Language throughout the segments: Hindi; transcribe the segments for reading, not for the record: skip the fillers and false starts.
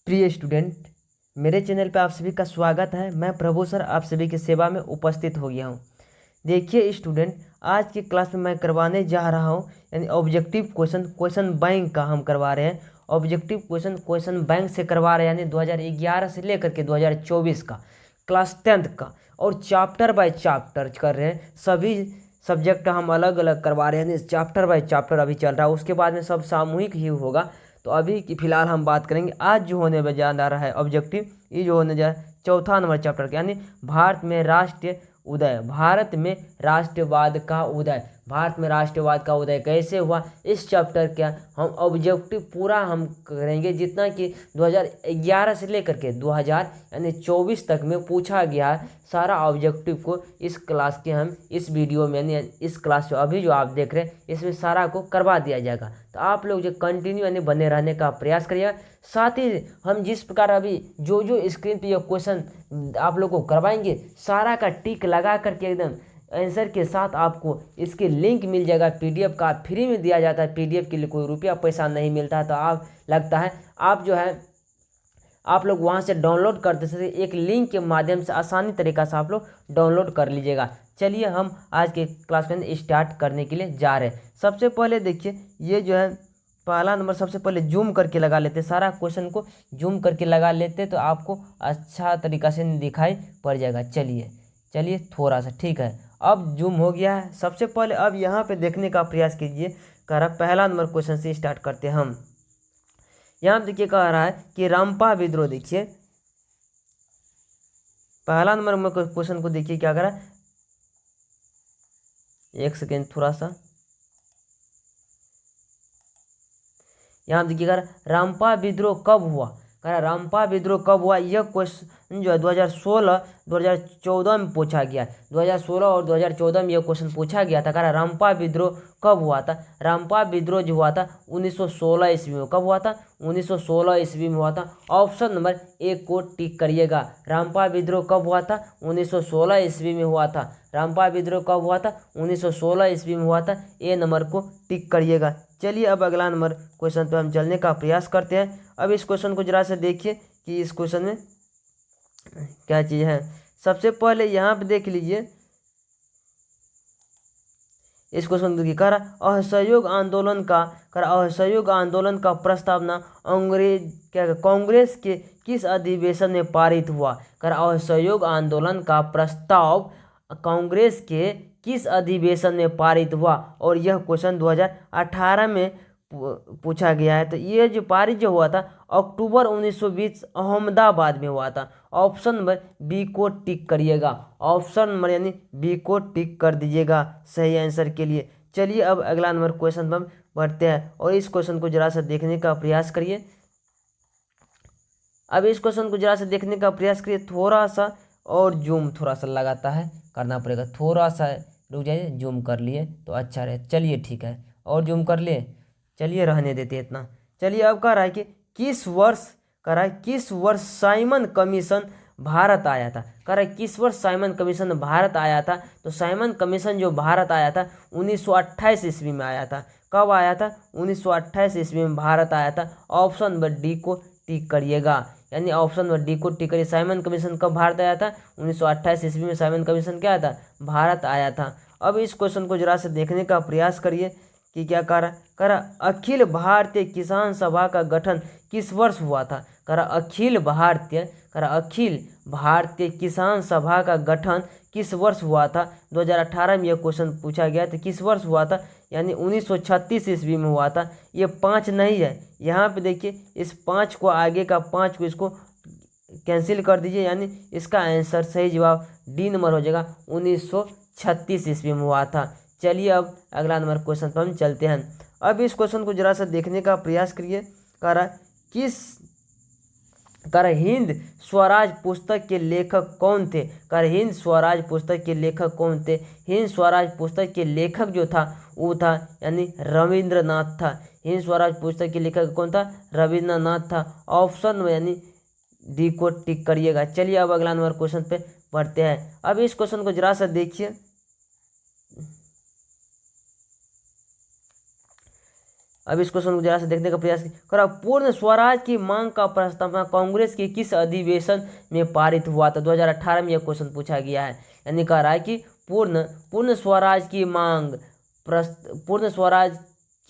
प्रिय स्टूडेंट, मेरे चैनल पर आप सभी का स्वागत है। मैं प्रभु सर आप सभी की सेवा में उपस्थित हो गया हूँ। देखिए स्टूडेंट, आज की क्लास में मैं करवाने जा रहा हूँ यानी ऑब्जेक्टिव क्वेश्चन बैंक का हम करवा रहे हैं। ऑब्जेक्टिव क्वेश्चन बैंक से करवा रहे हैं यानी 2011 से लेकर के 2024 का क्लास 10th का, और चैप्टर बाय चैप्टर कर रहे हैं। सभी सब्जेक्ट हम अलग अलग करवा रहे हैं, चैप्टर बाय चैप्टर अभी चल रहा है। उसके बाद में सब सामूहिक ही होगा। तो अभी की फिलहाल हम बात करेंगे आज जो होने जा रहा है ऑब्जेक्टिव, ये जो होने जा चौथा नंबर चैप्टर का यानी भारत में राष्ट्रीय उदय, भारत में राष्ट्रवाद का उदय। भारत में राष्ट्रवाद का उदय कैसे हुआ, इस चैप्टर का हम ऑब्जेक्टिव पूरा हम करेंगे, जितना कि 2011 से लेकर के 2024 तक में पूछा गया है। सारा ऑब्जेक्टिव को इस क्लास के हम इस वीडियो में यानी इस क्लास जो अभी जो आप देख रहे हैं इसमें सारा को करवा दिया जाएगा। तो आप लोग जो कंटिन्यू यानी बने रहने का प्रयास करिएगा। साथ ही हम जिस प्रकार अभी जो जो स्क्रीन पे ये क्वेश्चन आप लोग को करवाएंगे, सारा का टिक लगा करके एकदम आंसर के साथ आपको इसके लिंक मिल जाएगा। पीडीएफ का फ्री में दिया जाता है। पीडीएफ के लिए कोई रुपया पैसा नहीं मिलता है। तो आप लगता है आप जो है आप लोग वहाँ से डाउनलोड करते सकते, एक लिंक के माध्यम से आसानी तरीक़ा से आप लोग डाउनलोड कर लीजिएगा। चलिए हम आज के क्लास में स्टार्ट करने के लिए जा रहे हैं। सबसे पहले देखिए, ये जो है पहला नंबर सबसे पहले जूम करके लगा लेते, सारा क्वेश्चन को जूम करके लगा लेते तो आपको अच्छा तरीक़ा से दिखाई पड़ जाएगा। चलिए थोड़ा सा ठीक है, अब जूम हो गया है। सबसे पहले अब यहाँ पे देखने का प्रयास कीजिए। कह रहा पहला नंबर क्वेश्चन से स्टार्ट करते हैं हम। यहाँ देखिए कह रहा है कि रामपा विद्रोह। देखिए पहला नंबर में क्वेश्चन को देखिए क्या कर रहा है, एक सेकेंड थोड़ा सा। यहाँ देखिएगा रामपा विद्रोह कब हुआ, कह रहा रामपा विद्रोह कब हुआ। यह क्वेश्चन जो है 2016-2014 में पूछा गया। 2016 और 2014 में यह क्वेश्चन पूछा गया था। कह रहा रामपा विद्रोह कब हुआ था। रामपा विद्रोह जो हुआ था 1916 ईस्वी में। कब हुआ था, 1916 ईस्वी में हुआ था। ऑप्शन नंबर ए को टिक करिएगा। रामपा विद्रोह कब हुआ था, 1916 ईस्वी में हुआ था। रामपा विद्रोह कब हुआ था, 1916 ईस्वी में हुआ था। ए नंबर को टिक करिएगा। चलिए अब अगला नंबर क्वेश्चन पे हम चलने का प्रयास करते हैं। अब इस क्वेश्चन को जरा से देखिए कि इस क्वेश्चन में क्या चीज़ है। सबसे पहले यहाँ पे देख लीजिए, इस क्वेश्चन देखिए कह रहा असहयोग आंदोलन का प्रस्तावना कांग्रेस के किस अधिवेशन में पारित हुआ। कह रहा असहयोग आंदोलन का प्रस्ताव कांग्रेस के किस अधिवेशन में पारित हुआ, और यह क्वेश्चन 2018 में पूछा गया है। तो ये जो पारित जो हुआ था अक्टूबर 1920 अहमदाबाद में हुआ था। ऑप्शन नंबर बी को टिक करिएगा। ऑप्शन नंबर यानी बी को टिक कर दीजिएगा सही आंसर के लिए। चलिए अब अगला नंबर क्वेश्चन पर हम बढ़ते हैं और इस क्वेश्चन को जरा सा देखने का प्रयास करिए। अब इस क्वेश्चन को जरा सा देखने का प्रयास करिए, थोड़ा सा और जूम थोड़ा सा लगाता है करना पड़ेगा। थोड़ा सा रुक जाइए, जूम कर लिए तो अच्छा रहे। चलिए ठीक है, और जूम कर लिए। चलिए रहने देते इतना। चलिए अब कह रहा है कि किस वर्ष साइमन कमीशन भारत आया था। कह रहा है किस वर्ष साइमन कमीशन भारत आया था। तो साइमन कमीशन जो भारत आया था 1928 ईस्वी में आया था। कब आया था, 1928 ईस्वी में भारत आया था। ऑप्शन नंबर डी को टिक करिएगा, यानी ऑप्शन नंबर डी को टिक करिए। साइमन कमीशन कब भारत आया था, 1928 ईस्वी में साइमन कमीशन क्या आया था, भारत आया था। अब इस क्वेश्चन को जरा से देखने का प्रयास करिए कि क्या कह रहा अखिल भारतीय किसान सभा का गठन किस वर्ष हुआ था। कह रहा अखिल भारतीय किसान सभा का गठन किस वर्ष हुआ था। 2018 में यह क्वेश्चन पूछा गया था, किस वर्ष हुआ था, यानी 1936 ईस्वी में हुआ था। ये 5 नहीं है, यहाँ पे देखिए इस 5 को आगे का 5 को इसको कैंसिल कर दीजिए, यानी इसका आंसर सही जवाब डी नंबर हो जाएगा। 1936 ईस्वी में हुआ था। चलिए अब अगला नंबर क्वेश्चन पर हम चलते हैं। अब इस क्वेश्चन को जरा सा देखने का प्रयास करिए। कह रहा हिंद स्वराज पुस्तक के लेखक कौन थे। कह रहा हिंद स्वराज पुस्तक के लेखक कौन थे। हिंद स्वराज पुस्तक के लेखक जो था वो था यानी रविंद्रनाथ था। हिंद स्वराज पुस्तक के लेखक कौन था, रविंद्रनाथ था। ऑप्शन यानी डी को टिक करिएगा। चलिए अब अगला नंबर क्वेश्चन पे बढ़ते हैं। अब इस क्वेश्चन को जरा सा देखिए। अब इस क्वेश्चन को जरा से देखने का प्रयास करो। पूर्ण स्वराज की मांग का प्रस्तावना कांग्रेस के किस अधिवेशन में पारित हुआ था? 2018 में यह क्वेश्चन पूछा गया है। यानी कह रहा है कि पूर्ण स्वराज की मांग पूर्ण स्वराज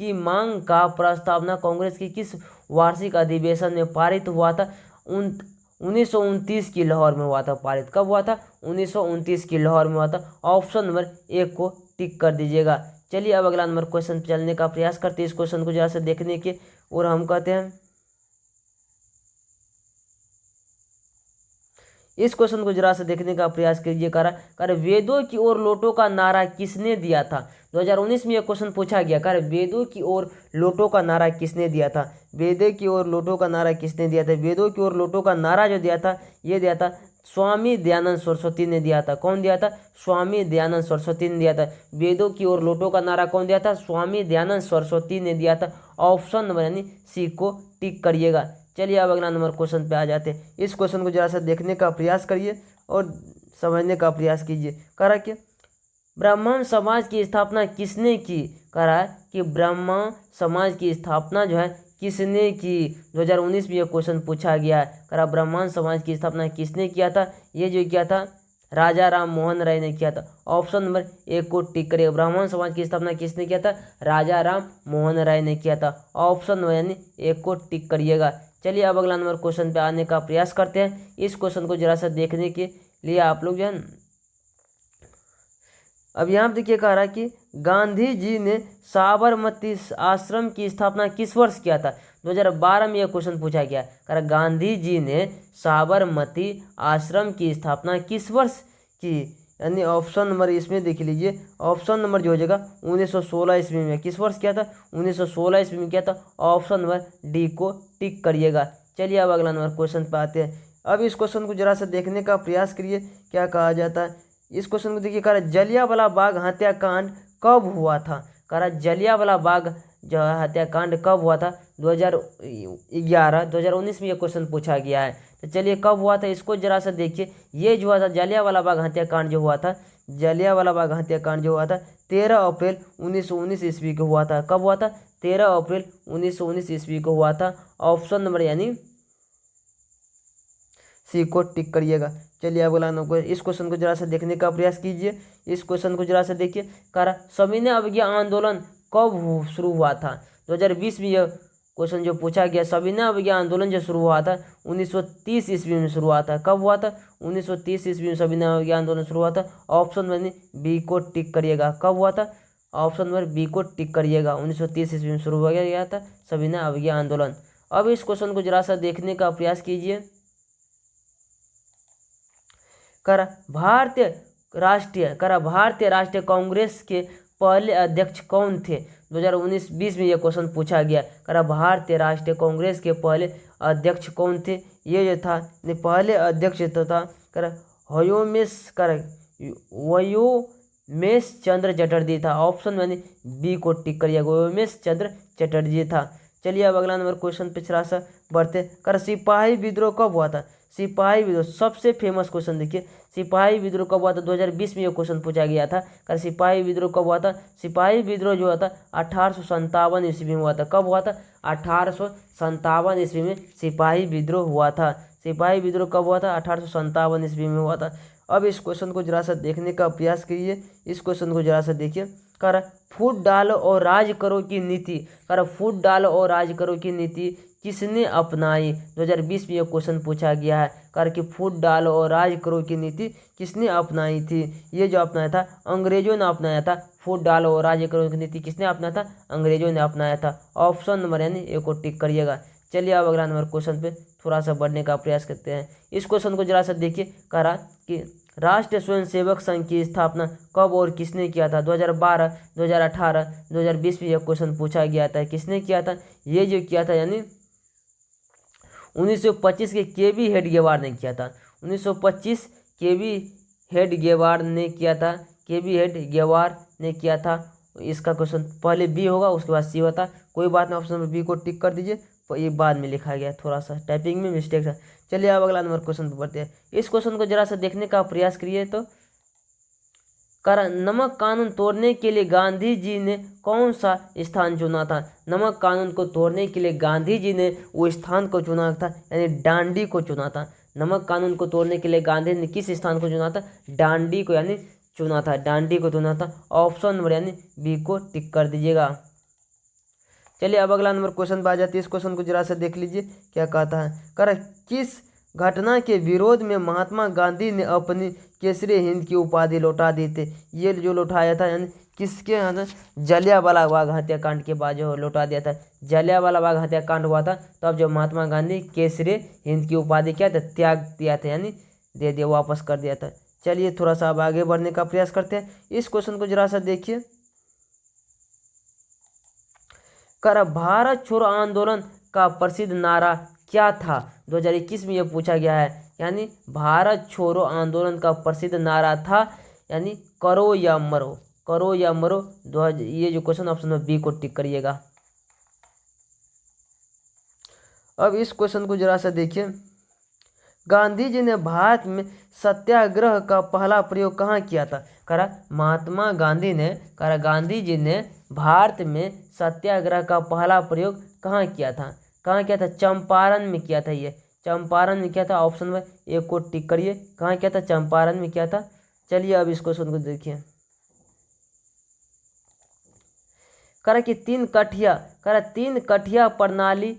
की मांग का प्रस्तावना कांग्रेस की किस वार्षिक अधिवेशन में पारित हुआ था? 1929 की लाहौर में हुआ था पारित। कब हुआ था? 1929 की लाहौर में हुआ था। ऑप्शन नंबर 1 को टिक कर दीजिएगा। चलिए अब अगला नंबर क्वेश्चन चलने का प्रयास करते हैं। इस क्वेश्चन को जरा से देखने के और हम कहते हैं, इस क्वेश्चन को जरा से देखने का प्रयास कीजिए। कर वेदों की ओर लौटो का नारा किसने दिया था? 2019 में यह क्वेश्चन पूछा गया। कर वेदों की ओर लौटो का नारा किसने दिया था? वेदों की ओर लौटो का नारा किसने दिया था? वेदों की ओर लौटो का नारा जो दिया था, ये दिया था स्वामी दयानंद सरस्वती ने दिया था। कौन दिया था? स्वामी दयानंद सरस्वती ने दिया था। वेदों की ओर लौटो का नारा कौन दिया था? स्वामी दयानंद सरस्वती ने दिया था। ऑप्शन नंबर यानी सी को टिक करिएगा। चलिए अब अगला नंबर क्वेश्चन पे आ जाते हैं। इस क्वेश्चन को जरा सा देखने का प्रयास करिए और समझने का प्रयास कीजिए। कह रहा कि ब्राह्मण समाज की स्थापना किसने की? कह रहा है कि ब्राह्मण समाज की स्थापना जो है किसने की? 2019 में यह क्वेश्चन पूछा गया है। कह रहा ब्राह्मण समाज की स्थापना किसने किया था? ये जो किया था राजा राम मोहन राय ने किया था। ऑप्शन नंबर 1 को टिक करिए। ब्राह्मण समाज की स्थापना किसने किया था? राजा राम मोहन राय ने किया था। ऑप्शन नंबर यानी 1 को टिक करिएगा। चलिए अब अगला नंबर क्वेश्चन पे आने का प्रयास करते हैं। इस क्वेश्चन को जरा सा देखने के लिए आप लोग जो है, अब यहाँ देखिए कह रहा है कि गांधी जी ने साबरमती आश्रम की स्थापना किस वर्ष किया था? 2012 में यह क्वेश्चन पूछा गया। कह रहा गांधी जी ने साबरमती आश्रम की स्थापना किस वर्ष की? यानी ऑप्शन नंबर इसमें देख लीजिए, ऑप्शन नंबर जो हो जाएगा 1916 ईस्वी में। किस वर्ष किया था? 1916 ईस्वी में किया था। ऑप्शन नंबर डी को टिक करिएगा। चलिए अब अगला नंबर क्वेश्चन पे आते हैं। अब इस क्वेश्चन को जरा सा देखने का प्रयास करिए, क्या कहा जाता है। इस क्वेश्चन को देखिए, कह रहा जलियांवाला बाग हत्याकांड कब हुआ था? कह रहा जलियांवाला बाग जो हत्याकांड कब हुआ था? 2011 2019 में ये क्वेश्चन पूछा गया है। तो चलिए कब हुआ था इसको जरा सा देखिए। ये जो हुआ था जलियांवाला बाग हत्याकांड जो हुआ था, जलियांवाला बाग हत्याकांड जो हुआ था 13 अप्रैल 1919 ईस्वी को हुआ था। कब हुआ था? 13 अप्रैल 1919 ईस्वी को हुआ था। ऑप्शन नंबर यानी सी को टिक करिएगा। चलिए अब अगला नंबर इस क्वेश्चन को जरा सा देखने का प्रयास कीजिए। इस क्वेश्चन को जरा सा देखिए। कह रहा सविनय अवज्ञा आंदोलन कब शुरू हुआ था? 2020 में यह क्वेश्चन जो पूछा गया। सविनय अवज्ञा आंदोलन जो शुरू हुआ था 1930 ईस्वी में शुरू हुआ था। कब हुआ था? 1930 ईस्वी में सविनय अवज्ञा आंदोलन शुरू हुआ था। ऑप्शन नंबर बी को टिक करिएगा। कब हुआ था? ऑप्शन नंबर बी को टिक करिएगा। 1930 ईस्वी में शुरू हो गया था सविनय अवज्ञा आंदोलन। अब इस क्वेश्चन को जरा सा देखने का प्रयास कीजिए। भारतीय राष्ट्रीय कांग्रेस के पहले अध्यक्ष कौन थे? 2019-20 में यह क्वेश्चन पूछा गया। भारतीय राष्ट्रीय कांग्रेस के पहले अध्यक्ष कौन थे? ये जो था पहले अध्यक्ष तो था वयोमेश चंद्र चटर्जी था। ऑप्शन में बी को टिक करिएगा। वयोमेश चंद्र चटर्जी था। चलिए अब अगला नंबर क्वेश्चन पे थोड़ा सा बढ़ते। सिपाही विद्रोह कब हुआ था? सिपाही विद्रोह सबसे फेमस क्वेश्चन देखिए। सिपाही विद्रोह कब हुआ था? 2020 में यह क्वेश्चन पूछा गया था। सिपाही विद्रोह कब हुआ था? सिपाही विद्रोह जो हुआ था 1857 ईस्वी में हुआ था। कब हुआ था? 1857 ईस्वी में सिपाही विद्रोह हुआ था। सिपाही विद्रोह कब हुआ था? 1857 ईस्वी में हुआ था। अब इस क्वेश्चन को जरा सा देखने का प्रयास कीजिए। इस क्वेश्चन को जरा सा देखिए। फूट डालो और राज करो की नीति, फूट डालो और राज करो की नीति किसने अपनाई? 2020 में यह क्वेश्चन पूछा गया है। कि फूट डालो और राज करो की नीति किसने अपनाई थी? ये जो अपनाया था अंग्रेजों ने अपनाया था। फूट डालो और राज करो की नीति किसने अपनाया था? अंग्रेजों ने अपनाया था। ऑप्शन नंबर यानी ए को टिक करिएगा। चलिए अब अगला नंबर क्वेश्चन पे थोड़ा सा बढ़ने का प्रयास करते हैं। इस क्वेश्चन को जरा सा देखिए। कह रहा कि राष्ट्रीय स्वयंसेवक संघ की स्थापना कब और किसने किया था? 2012 2018 2020 में यह क्वेश्चन पूछा गया था। किसने किया था? ये जो किया था यानी 1925 के केबी हेडगेवार ने किया था। 1925 केबी हेडगेवार ने किया था। केबी हेडगेवार ने किया था। इसका क्वेश्चन पहले बी होगा उसके बाद सी होता। कोई बात नहीं, ऑप्शन नंबर बी को टिक कर दीजिए। ये बाद में लिखा गया, थोड़ा सा टाइपिंग में मिस्टेक था। चलिए अब अगला नंबर क्वेश्चन पर बढ़ते हैं। इस क्वेश्चन को जरा सा देखने का प्रयास करिए। तो नमक कानून तोड़ने के लिए गांधी जी ने कौन सा स्थान चुना था? नमक कानून को तोड़ने के लिए गांधी जी ने वो स्थान को चुना था, यानी डांडी को चुना था। नमक कानून को तोड़ने के लिए गांधी ने किस स्थान को चुना था? डांडी को, यानी चुना था, डांडी को चुना था। ऑप्शन नंबर यानी बी को टिक कर दीजिएगा। चलिए अब अगला नंबर क्वेश्चन पर आ जाती है। इस क्वेश्चन को जरा से देख लीजिए क्या कहता है। किस घटना के विरोध में महात्मा गांधी ने अपनी केसरी हिंद की उपाधि लौटा दी थी? ये जो लौटाया था यानी किसके जलियांवाला बाग हत्याकांड के बाद जो लौटा दिया था। जलियांवाला बाग हत्याकांड हुआ था तब जो महात्मा गांधी केसरी हिंद की उपाधि क्या था? त्याग दिया था, यानी दे दिया, वापस कर दिया था। चलिए थोड़ा सा अब आगे बढ़ने का प्रयास करते हैं। इस क्वेश्चन को जरा सा देखिए। भारत छोड़ो आंदोलन का प्रसिद्ध नारा क्या था? 2021 में यह पूछा गया है। यानी भारत छोड़ो आंदोलन का प्रसिद्ध नारा था, यानी करो या मरो, करो या मरो। ये जो क्वेश्चन ऑप्शन में बी को टिक करिएगा। अब इस क्वेश्चन को जरा सा देखिए। गांधी जी ने भारत में सत्याग्रह का पहला प्रयोग कहाँ किया था? महात्मा गांधी ने गांधी जी ने भारत में सत्याग्रह का पहला प्रयोग कहाँ किया था? कहाँ किया था? चंपारण में किया था। ये चंपारण में किया था। ऑप्शन में ए को टिक करिए। कहाँ किया था? चंपारण में किया था। चलिए अब इस क्वेश्चन को देखिए। कि तीन कठिया प्रणाली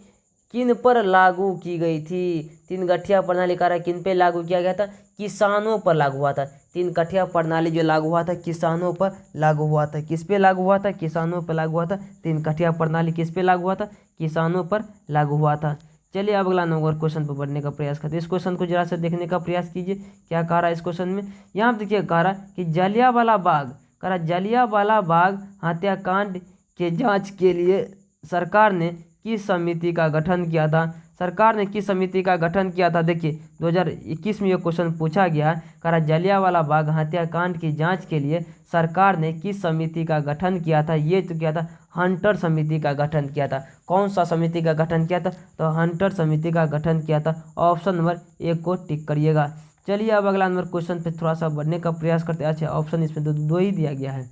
किन पर लागू की गई थी? तीन गठिया प्रणाली किन पे लागू किया गया था? किसानों पर लागू हुआ था। तीन कठिया प्रणाली जो लागू हुआ था किसानों पर लागू हुआ था। किस पे लागू हुआ था? किसानों पर लागू हुआ था। तीन कठिया प्रणाली किस पे लागू हुआ था? किसानों पर लागू हुआ था। चलिए अब अगला नंबर क्वेश्चन पर बढ़ने का प्रयास करते हैं। इस क्वेश्चन को जरा से देखने का प्रयास कीजिए क्या कह रहा है इस क्वेश्चन में। यहाँ पर देखिए कह रहा कि जलियांवाला बाग जलियांवाला बाग हत्याकांड के जांच के लिए सरकार ने किस समिति का गठन किया था? सरकार ने किस समिति का गठन किया था? देखिए 2021 में यह क्वेश्चन पूछा गया है। जलियांवाला बाग हत्याकांड की जांच के लिए सरकार ने किस समिति का गठन किया था? ये तो किया था हंटर समिति का गठन किया था। कौन सा समिति का गठन किया था? तो हंटर समिति का गठन किया था। ऑप्शन नंबर ए को टिक करिएगा। चलिए अब अगला नंबर क्वेश्चन पे थोड़ा सा बढ़ने का प्रयास करते हैं। अच्छा ऑप्शन इसमें तो दो ही दिया गया है,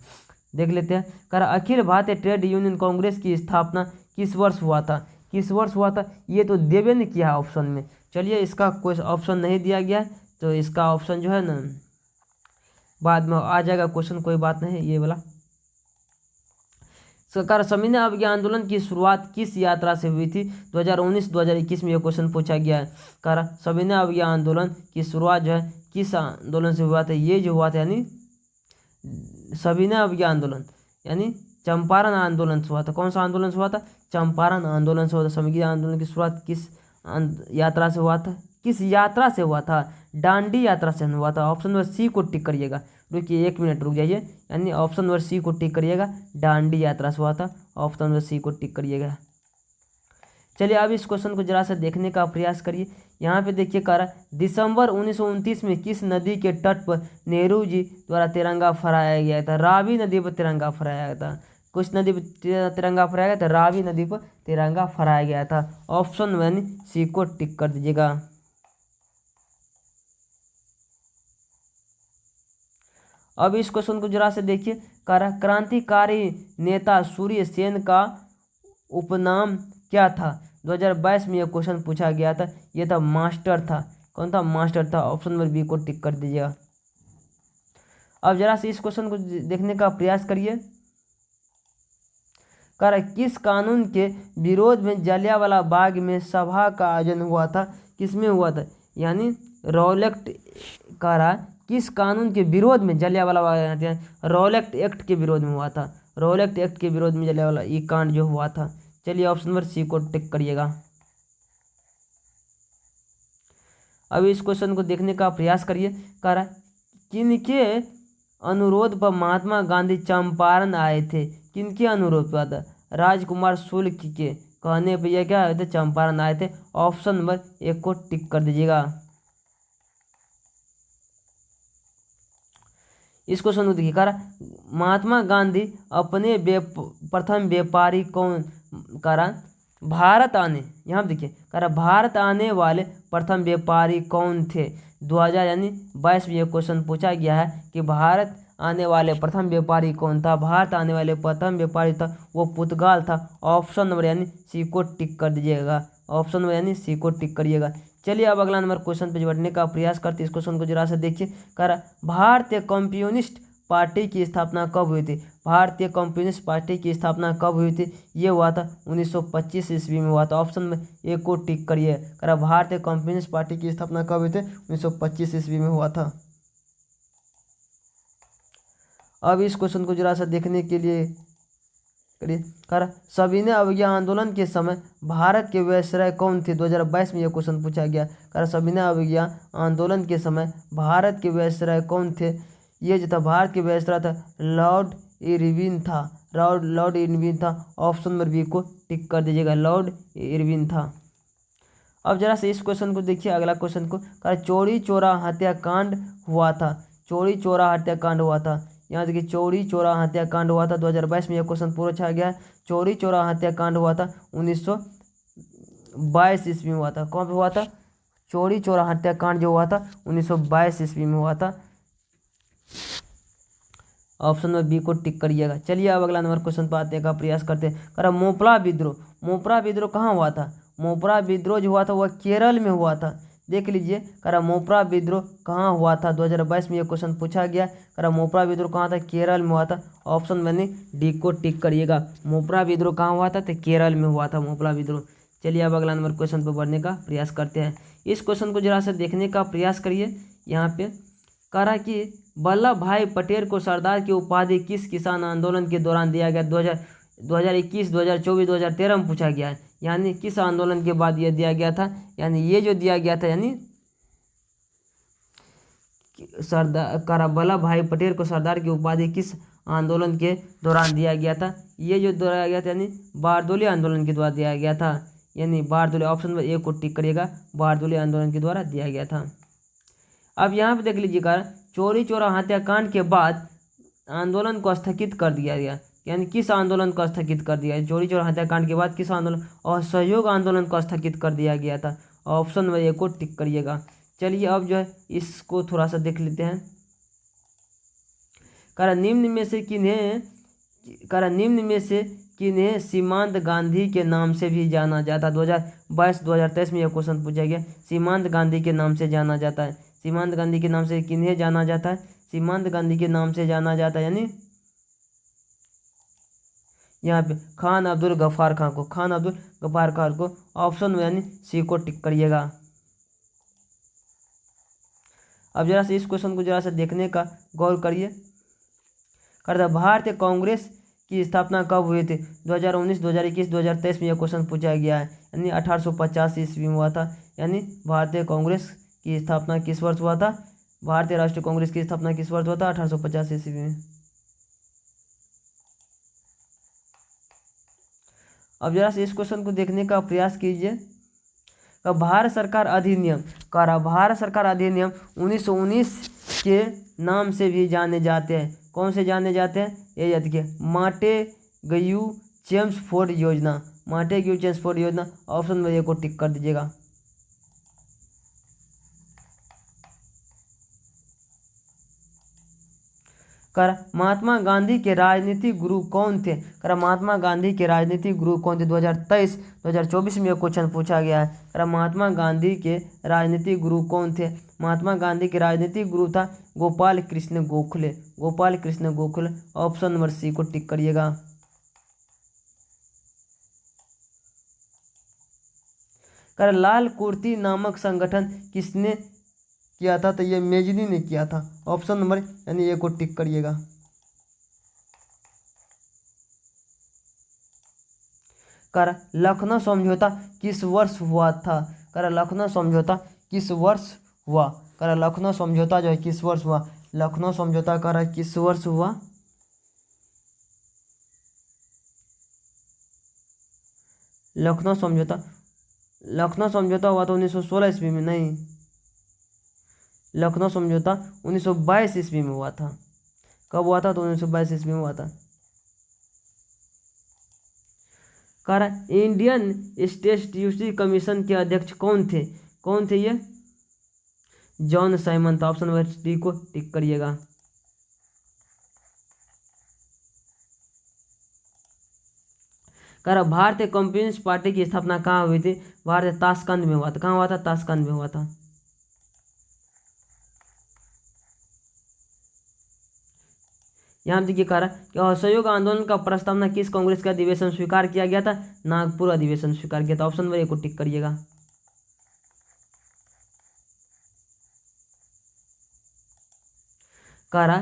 देख लेते हैं। अखिल भारतीय ट्रेड यूनियन कांग्रेस की स्थापना किस वर्ष हुआ था? किस वर्ष हुआ था? ये तो देवे ने किया है ऑप्शन में। चलिए इसका कोई ऑप्शन नहीं दिया गया है तो इसका ऑप्शन जो है ना बाद में आ जाएगा क्वेश्चन, कोई बात नहीं। ये वाला सविनय अवज्ञा आंदोलन की शुरुआत किस यात्रा से हुई थी? 2019-2021 में यह क्वेश्चन पूछा गया है। सविनय अवज्ञा आंदोलन की शुरुआत जो है किस आंदोलन से हुआ था? ये जो हुआ था यानी सविनय अवज्ञा आंदोलन यानी चंपारण आंदोलन से हुआ था। कौन सा आंदोलन से हुआ था? चंपारण आंदोलन से हुआ था। सविनय आंदोलन की शुरुआत किस यात्रा से हुआ था? किस यात्रा से हुआ था? डांडी यात्रा से हुआ था। ऑप्शन नंबर सी को टिक करिएगा। रुकिए 1 मिनट रुक जाइए, यानी ऑप्शन नंबर सी को टिक करिएगा। डांडी यात्रा से हुआ था। ऑप्शन नंबर सी को टिक करिएगा। चलिए अब इस क्वेश्चन को जरा सा देखने का प्रयास करिए। यहाँ पे देखिए दिसंबर 1929 में किस नदी के तट पर नेहरू जी द्वारा तिरंगा फहराया गया था? रावी नदी पर तिरंगा फहराया गया था। कुछ नदी पर तिरंगा फहराया गया था? रावी नदी पर तिरंगा फहराया गया था। ऑप्शन यानी सी को टिक कर दीजिएगा। अब इस क्वेश्चन को जरा से देखिए। क्रांतिकारी नेता सूर्य सेन का उपनाम क्या था? 2022 में यह क्वेश्चन पूछा गया था। यह था मास्टर था। कौन था? मास्टर था। ऑप्शन नंबर बी को टिक कर दीजिएगा। अब जरा से इस क्वेश्चन को देखने का प्रयास करिए। किस कानून के विरोध में जलियांवाला बाग में सभा का आयोजन हुआ था? किसमें हुआ था? यानी रॉलेक्ट किस कानून के विरोध में जलियांवाला बाग, रॉलेक्ट एक्ट के विरोध में हुआ था। रॉलेक्ट एक्ट के विरोध में जलियांवाला ये कांड जो हुआ था। चलिए ऑप्शन नंबर सी को टिक करिएगा। अब इस क्वेश्चन को देखने का प्रयास करिए। किनके अनुरोध पर महात्मा गांधी चंपारण आए थे? किनके अनुरोध पर था? राजकुमार शुक्ल के कहने पर यह क्या आए थे? चंपारण आए थे। ऑप्शन नंबर एक को टिक कर दीजिएगा। इस क्वेश्चन को देखिए। महात्मा गांधी अपने प्रथम व्यापारी कौन? भारत आने, यहाँ देखिए भारत आने वाले प्रथम व्यापारी कौन थे? 2022 में यह क्वेश्चन पूछा गया है कि भारत आने वाले प्रथम व्यापारी कौन था? भारत आने वाले प्रथम व्यापारी था वो पुर्तगाल था। ऑप्शन नंबर यानी सी को टिक कर दीजिएगा। ऑप्शन नंबर यानी सी को टिक करिएगा। चलिए अब अगला नंबर क्वेश्चन पे बढ़ने का प्रयास करते हैं। इस क्वेश्चन को जरा से देखिए। कह रहा भारतीय कम्युनिस्ट पार्टी की स्थापना कब हुई थी? भारतीय कम्युनिस्ट पार्टी की स्थापना कब हुई थी? ये हुआ था 1925 ईस्वी में हुआ था। ऑप्शन में ए को टिक करिए। कह रहा भारतीय कम्युनिस्ट पार्टी की स्थापना कब हुई थी? 1925 ईस्वी में हुआ था। अब इस क्वेश्चन को जरा सा देखने के लिए करिए। कह रहा सविनय अवज्ञा आंदोलन के समय भारत के वायसराय कौन थे? 2022 में यह क्वेश्चन पूछा गया। कह रहा सविनय अवज्ञा आंदोलन के समय भारत के वायसराय कौन थे? ये जो था भारत के वायसराय था लॉर्ड इरविन था। लॉर्ड इरविन था। ऑप्शन नंबर बी को टिक कर दीजिएगा। लॉर्ड इरविन था। अब जरा से इस क्वेश्चन को देखिए। अगला क्वेश्चन को कह चौरी चौरा हत्याकांड हुआ था। चौरी चौरा हत्याकांड हुआ था। यहाँ देखिए चौरी चौरा हत्याकांड हुआ था 2022 में यह क्वेश्चन पूछा गया है। चौरी चौरा हत्याकांड हुआ था 1922 ईस्वी में हुआ था। कौन पे हुआ था? चौरी चौरा हत्याकांड जो हुआ था 1922 ईस्वी में हुआ था। ऑप्शन नंबर बी को टिक करिएगा। चलिए अब अगला नंबर क्वेश्चन पर आने का प्रयास करते हैं। कह रहा मोपला विद्रोह। मोपला विद्रोह कहाँ हुआ था? मोपला विद्रोह जो हुआ था वह केरल में हुआ था। देख लीजिए। कह रहा मोपला विद्रोह कहाँ हुआ था? 2022 में यह क्वेश्चन पूछा गया। कह रहा मोपला विद्रोह कहाँ था? केरल में हुआ था। ऑप्शन मैंने डी को टिक करिएगा। मोपला विद्रोह कहाँ हुआ था? तो केरल में हुआ था मोपला विद्रोह। चलिए अब अगला नंबर क्वेश्चन पर बढ़ने का प्रयास करते हैं। इस क्वेश्चन को जरा से देखने का प्रयास करिए। यहाँ पे कह रहा कि वल्लभ भाई पटेल को सरदार की उपाधि किस किसान आंदोलन के दौरान दिया गया? 2021, 2024, 2013 में पूछा गया है। यानी किस आंदोलन के बाद यह दिया गया था? यानी ये जो दिया गया था यानी सरदार कह रहा वल्लभ भाई पटेल को सरदार की उपाधि किस आंदोलन के दौरान दिया गया था? ये जो दिया गया था यानी बारदोली आंदोलन के द्वारा दिया गया था। यानी बारदोली। ऑप्शन नंबर ए को टिक करिएगा। बारदोली आंदोलन के द्वारा दिया गया था। अब यहाँ पे देख लीजिएगा चौरी चौरा हत्याकांड के बाद आंदोलन को स्थगित कर दिया गया। यानी किस आंदोलन को स्थगित कर दिया? चौरी चौरा हत्याकांड के बाद किस आंदोलन? और असहयोग आंदोलन को स्थगित कर दिया गया था। ऑप्शन नंबर ए को टिक करिएगा। चलिए अब जो है इसको थोड़ा सा देख लेते हैं। कह रहा निम्न में से किन्हें सीमांत गांधी के नाम से भी जाना जाता है? 2022-2023 में यह क्वेश्चन पूछा गया। सीमांत गांधी के नाम से जाना जाता है। सीमांत गांधी के नाम से किन्हें जाना जाता है? सीमांत गांधी के नाम से जाना जाता है यानी यहाँ पे खान अब्दुल गफ्फार खान को। खान अब्दुल गफ्फार खान को। ऑप्शन में यानी सी को टिक करिएगा। अब जरा से इस क्वेश्चन को जरा से देखने का गौर करिए। करता भारतीय कांग्रेस की स्थापना कब हुई थी? 2019, 2021, 2023 में यह क्वेश्चन पूछा गया है। यानी 1850 ईस्वी में हुआ था। यानी भारतीय कांग्रेस की स्थापना किस वर्ष हुआ था? भारतीय राष्ट्रीय कांग्रेस की स्थापना किस वर्ष हुआ था? 1850 ईस्वी में। अब जरा से इस क्वेश्चन को देखने का प्रयास कीजिए। भारत सरकार अधिनियम। भारत सरकार अधिनियम 1919 के नाम से भी जाने जाते हैं। कौन से जाने जाते हैं? ये याद रखिए मांटेग्यू चेम्सफोर्ड योजना। मांटेग्यू चेम्सफोर्ड योजना। ऑप्शन में ए को टिक कर दीजिएगा। महात्मा गांधी के राजनीतिक गुरु कौन थे? महात्मा गांधी के राजनीतिक गुरु कौन थे? 2023-2024 में यह क्वेश्चन पूछा गया है। महात्मा गांधी के राजनीतिक गुरु कौन थे? महात्मा गांधी के राजनीतिक गुरु था Gopal Krishna Gokhale. Gopal Krishna Gokhale. Option number C को टिक करिएगा। लाल कुर्ती नामक संगठन किसने किया था? तो ये मेजनी ने किया था। ऑप्शन नंबर यानी ए को टिक करिएगा। लखनऊ समझौता किस वर्ष हुआ था? लखनऊ समझौता किस वर्ष हुआ? लखनऊ समझौता जो है किस वर्ष हुआ? लखनऊ समझौता किस वर्ष हुआ? लखनऊ समझौता हुआ था 1916 ईस्वी में। नहीं, लखनऊ समझौता 1922 ईस्वी में हुआ था। कब हुआ था? तो 1922 ईस्वी में हुआ था। इंडियन स्टैट्यूटरी कमीशन के अध्यक्ष कौन थे? कौन थे ये? जॉन साइमन था। ऑप्शन नंबर डी को टिक करिएगा। कह रहा भारतीय कम्युनिस्ट पार्टी की स्थापना कहाँ हुई थी? भारत ताशकंद में हुआ था। कहाँ हुआ था? ताशकंद में हुआ था। यहाँ देखिए कह रहा कि असहयोग आंदोलन का प्रस्तावना किस कांग्रेस का अधिवेशन स्वीकार किया गया था? नागपुर अधिवेशन स्वीकार किया था। ऑप्शन नंबर 1 को टिक करिएगा। कह रहा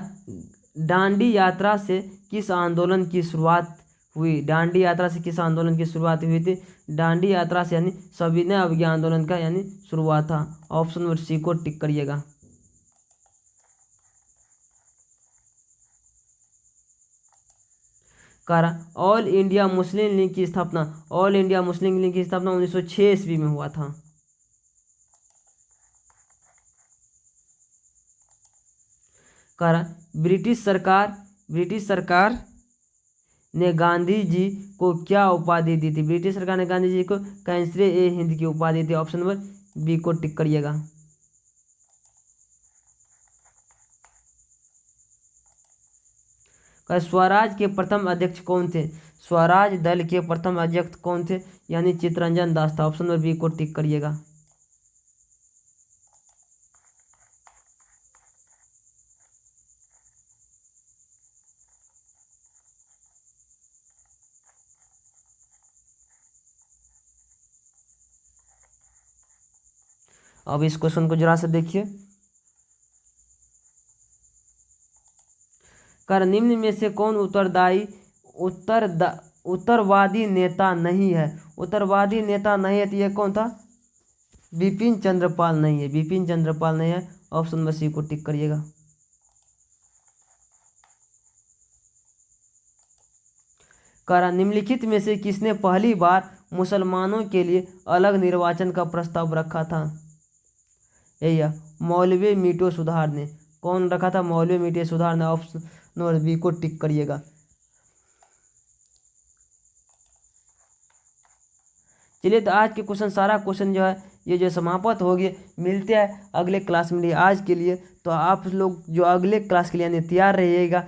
दांडी यात्रा से किस आंदोलन की शुरुआत हुई? दांडी यात्रा से किस आंदोलन की शुरुआत हुई थी? दांडी यात्रा से यानी सविनय अवज्ञा आंदोलन का यानी शुरुआत था। ऑप्शन नंबर सी को टिक करिएगा। कह रहा ऑल इंडिया मुस्लिम लीग की स्थापना 1906 ईस्वी में हुआ था। कह रहा ब्रिटिश सरकार ने गांधी जी को क्या उपाधि दी थी? ब्रिटिश सरकार ने गांधी जी को कैंसरे ए हिंद की उपाधि दी। ऑप्शन नंबर बी को टिक करिएगा। स्वराज के प्रथम अध्यक्ष कौन थे? स्वराज दल के प्रथम अध्यक्ष कौन थे? यानी चित्तरंजन दास था। ऑप्शन नंबर बी को टिक करिएगा। अब इस क्वेश्चन को जरा से देखिए। कर निम्न में से कौन उत्तरवादी नेता नहीं है? उत्तरवादी नेता नहीं है तो ये कौन था? बिपिन चंद्रपाल नहीं है। बिपिन चंद्रपाल नहीं है। ऑप्शन नंबर सी को टिक करिएगा। करा निम्नलिखित में से किसने पहली बार मुसलमानों के लिए अलग निर्वाचन का प्रस्ताव रखा था? या मौलवी मीटो सुधार ने। कौन रखा था? मौलवी मीटो सुधार ने। ऑप्शन नंबर बी को टिक करिएगा। चलिए तो आज के क्वेश्चन सारा क्वेश्चन जो है ये जो समाप्त हो गए। मिलते हैं अगले क्लास में। आज के लिए तो आप लोग जो अगले क्लास के लिए यानी तैयार रहिएगा।